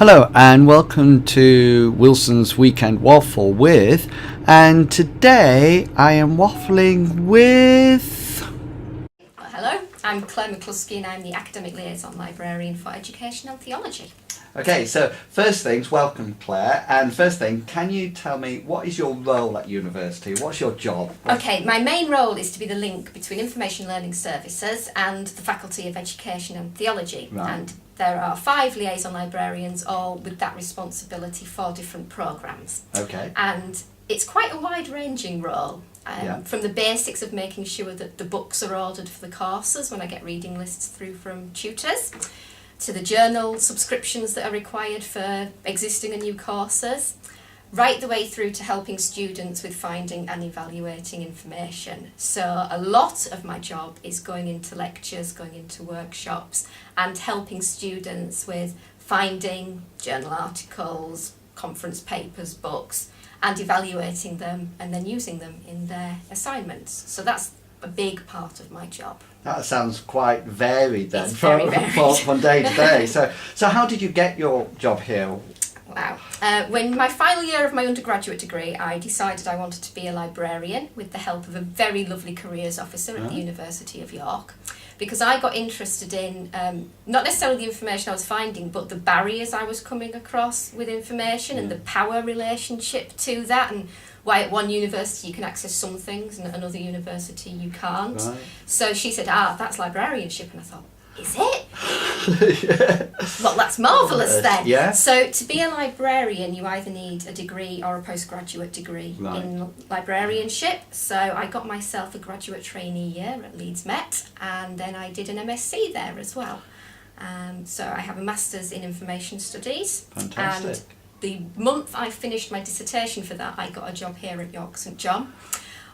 Hello and welcome to Wilson's Weekend Waffle and today I am waffling with... Hello, I'm Claire McCluskey and I'm the Academic Liaison Librarian for Education and Theology. Okay, so first things, welcome Claire, and first thing, can you tell me what is your role at university? What's your job? Okay, my main role is to be the link between Information Learning Services and the Faculty of Education and Theology. Right. And there are 5 liaison librarians, all with that responsibility for different programmes. Okay. And it's quite a wide-ranging role. Yeah. From the basics of making sure that the books are ordered for the courses when I get reading lists through from tutors, to the journal subscriptions that are required for existing and new courses, right the way through to helping students with finding and evaluating information. So a lot of my job is going into lectures, going into workshops and helping students with finding journal articles, conference papers, books, and evaluating them and then using them in their assignments. So that's a big part of my job. That sounds quite varied then, It's very varied. from day to day. So how did you get your job here? Wow. When my final year of my undergraduate degree, I decided I wanted to be a librarian with the help of a very lovely careers officer at the University of York, because I got interested in not necessarily the information I was finding, but the barriers I was coming across with information and the power relationship to that, and why at one university you can access some things and at another university you can't. Right. So she said, that's librarianship, and I thought, is it? Yeah. Well, that's marvellous then. Yeah. So to be a librarian, you either need a degree or a postgraduate degree in librarianship. So I got myself a graduate trainee year at Leeds Met, and then I did an MSc there as well. So I have a Master's in Information Studies. Fantastic. And the month I finished my dissertation for that, I got a job here at York St John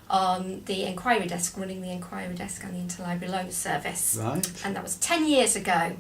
on the inquiry desk, running the inquiry desk and the interlibrary loan service. Right. And that was 10 years ago.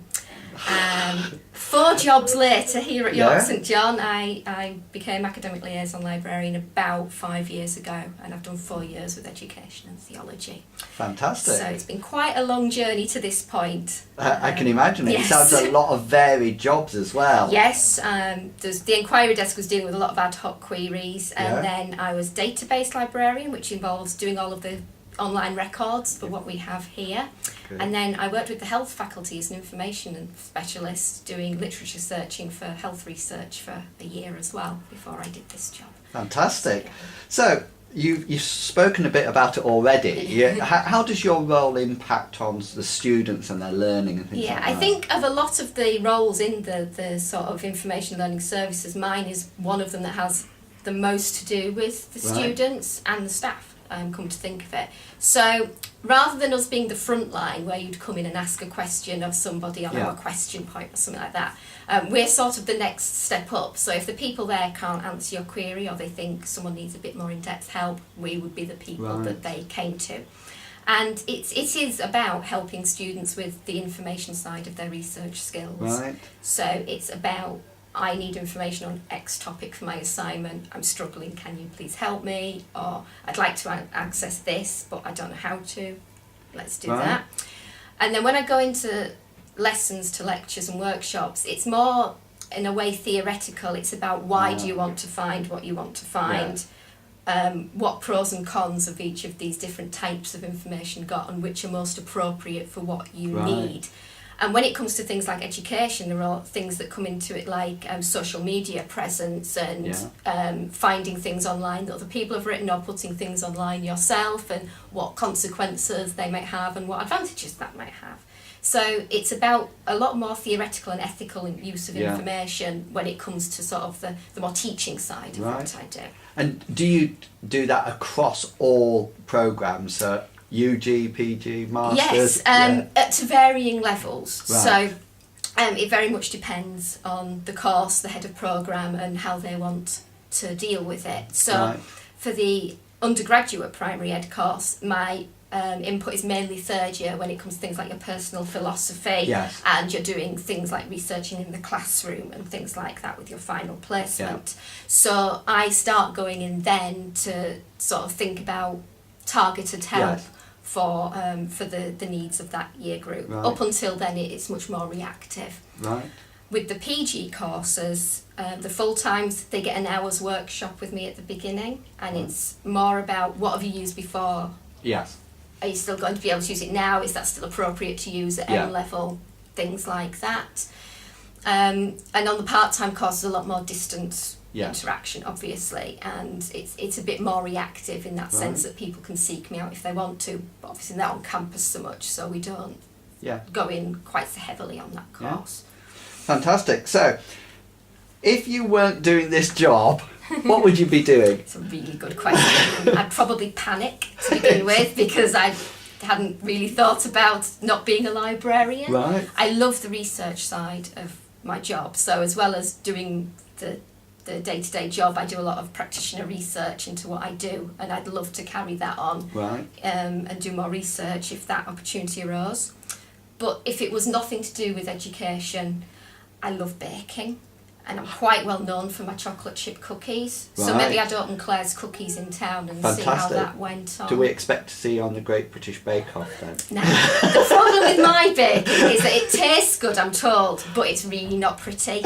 4 jobs later here at York St John, I became Academic Liaison Librarian about 5 years ago, and I've done 4 years with Education and Theology. Fantastic. So it's been quite a long journey to this point. I can imagine it. Yes. It sounds a lot of varied jobs as well. Yes, the inquiry desk was dealing with a lot of ad hoc queries, and then I was database librarian, which involves doing all of the online records for what we have here. Good. And then I worked with the health faculty as an information specialist, doing literature searching for health research for a year as well before I did this job. Fantastic. So you've spoken a bit about it already. How does your role impact on the students and their learning and things like that? I think of a lot of the roles in the sort of information learning services, mine is one of them that has the most to do with the students and the staff. Come to think of it. So rather than us being the front line where you'd come in and ask a question of somebody on our question point or something like that, we're sort of the next step up. So if the people there can't answer your query or they think someone needs a bit more in-depth help, we would be the people that they came to. And it is about helping students with the information side of their research skills. Right. So it's about, I need information on X topic for my assignment, I'm struggling, can you please help me? Or I'd like to access this, but I don't know how to. Let's do that. And then when I go into lessons to lectures and workshops, it's more, in a way, theoretical. It's about why do you want to find what you want to find, what pros and cons of each of these different types of information got, and which are most appropriate for what you need. And when it comes to things like education, there are things that come into it like social media presence and finding things online that other people have written, or putting things online yourself, and what consequences they might have and what advantages that might have. So it's about a lot more theoretical and ethical use of information when it comes to sort of the more teaching side of what I do. And do you do that across all programmes? UG, PG, Masters? Yes, to varying levels. Right. So it very much depends on the course, the head of programme, and how they want to deal with it. So for the undergraduate primary ed course, my input is mainly third year when it comes to things like your personal philosophy, and you're doing things like researching in the classroom and things like that with your final placement. So I start going in then to sort of think about targeted help for the needs of that year group. Up until then it's much more reactive. with the PG courses, the full times, they get an hour's workshop with me at the beginning, and it's more about what have you used before? Yes. Are you still going to be able to use it now? Is that still appropriate to use at M level? Things like that. And on the part-time course, there's a lot more distance interaction, obviously, and it's a bit more reactive in that sense that people can seek me out if they want to, but obviously they're on campus so much, so we don't go in quite so heavily on that course. Fantastic. So, if you weren't doing this job, what would you be doing? It's a really good question. I'd probably panic to begin with because I hadn't really thought about not being a librarian. Right. I love the research side of my job, so as well as doing the day-to-day job, I do a lot of practitioner research into what I do, and I'd love to carry that on and do more research if that opportunity arose. But if it was nothing to do with education, I love baking, and I'm quite well known for my chocolate chip cookies. So maybe I'd open Claire's Cookies in town and see how that went on. Do we expect to see you on the Great British Bake Off then? No. The problem with my baking is that it tastes good, I'm told, but it's really not pretty.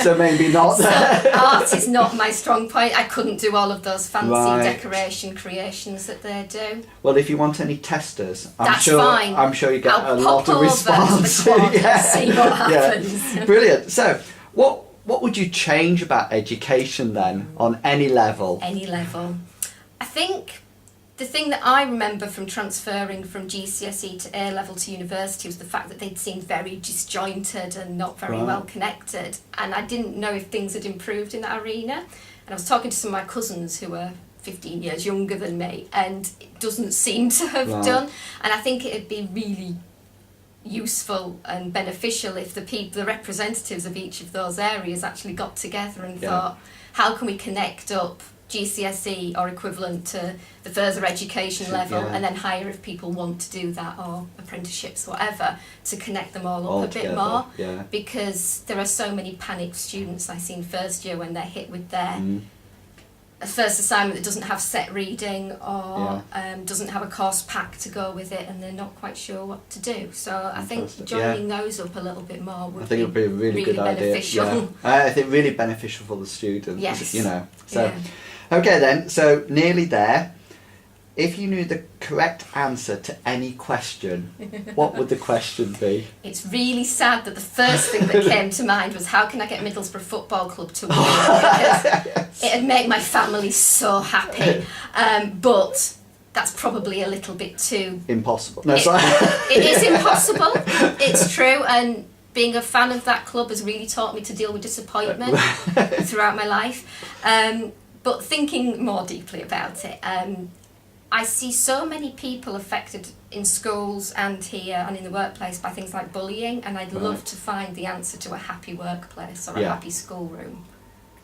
So maybe not. So art is not my strong point. I couldn't do all of those fancy decoration creations that they do. Well, if you want any testers, That's fine. I'm sure you get I'll a lot of response. To the quad and see what happens. Brilliant. So, what would you change about education then, on any level? Any level. I think the thing that I remember from transferring from GCSE to A level to university was the fact that they'd seemed very disjointed and not very well connected, and I didn't know if things had improved in that arena. And I was talking to some of my cousins who were 15 years younger than me, and it doesn't seem to have done. And I think it'd be really useful and beneficial if the representatives of each of those areas actually got together and thought, how can we connect up GCSE or equivalent to the further education level, and then hire if people want to do that, or apprenticeships, whatever, to connect them all up a bit more, because there are so many panicked students I see in first year when they're hit with their a first assignment that doesn't have set reading or doesn't have a course pack to go with it, and they're not quite sure what to do. So I think joining those up a little bit more would be a really good beneficial. Idea. I think really beneficial for the students. Yes. You know. So okay then. So nearly there. If you knew the correct answer to any question, what would the question be? It's really sad that the first thing that came to mind was, how can I get Middlesbrough Football Club to win? Because it'd make my family so happy. But that's probably a little bit too... Impossible. No, sorry. It is impossible. It's true. And being a fan of that club has really taught me to deal with disappointment throughout my life. But thinking more deeply about it... I see so many people affected in schools and here and in the workplace by things like bullying, and I'd love to find the answer to a happy workplace or a happy schoolroom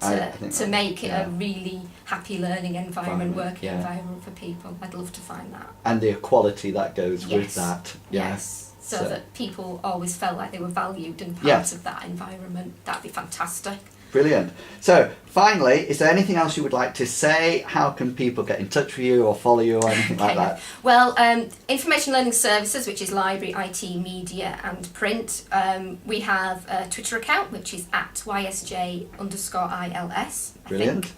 to make it a really happy learning environment, working environment for people. I'd love to find that. And the equality that goes with that. Yes. So that people always felt like they were valued and part of that environment. That'd be fantastic. Brilliant. So, finally, is there anything else you would like to say? How can people get in touch with you or follow you or anything like that? Well, Information Learning Services, which is library, IT, media and print. We have a Twitter account, which is @YSJ_ILS, I think.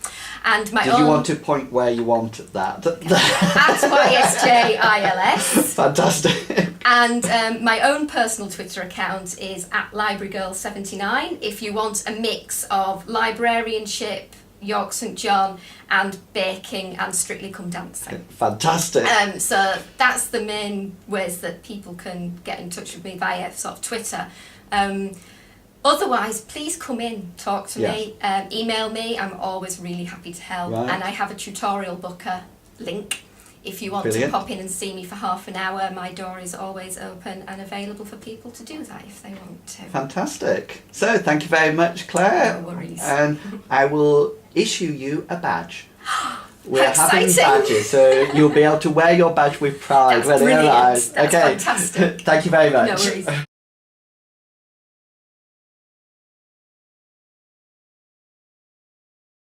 And my Did you want to point where you want that? @YSJILS. Fantastic. And my own personal Twitter account is @LibraryGirl79. If you want a mix of librarianship, York St John, and baking and Strictly Come Dancing. Fantastic. So that's the main ways that people can get in touch with me via sort of Twitter. Otherwise, please come in, talk to me, email me. I'm always really happy to help. And I have a tutorial booker link. If you want to pop in and see me for half an hour, my door is always open and available for people to do that if they want to. Fantastic. So, thank you very much, Claire. No worries. And I will issue you a badge. We're Exciting. having badges, so you'll be able to wear your badge with pride That's when it arrives. That's fantastic. Thank you very much. No worries.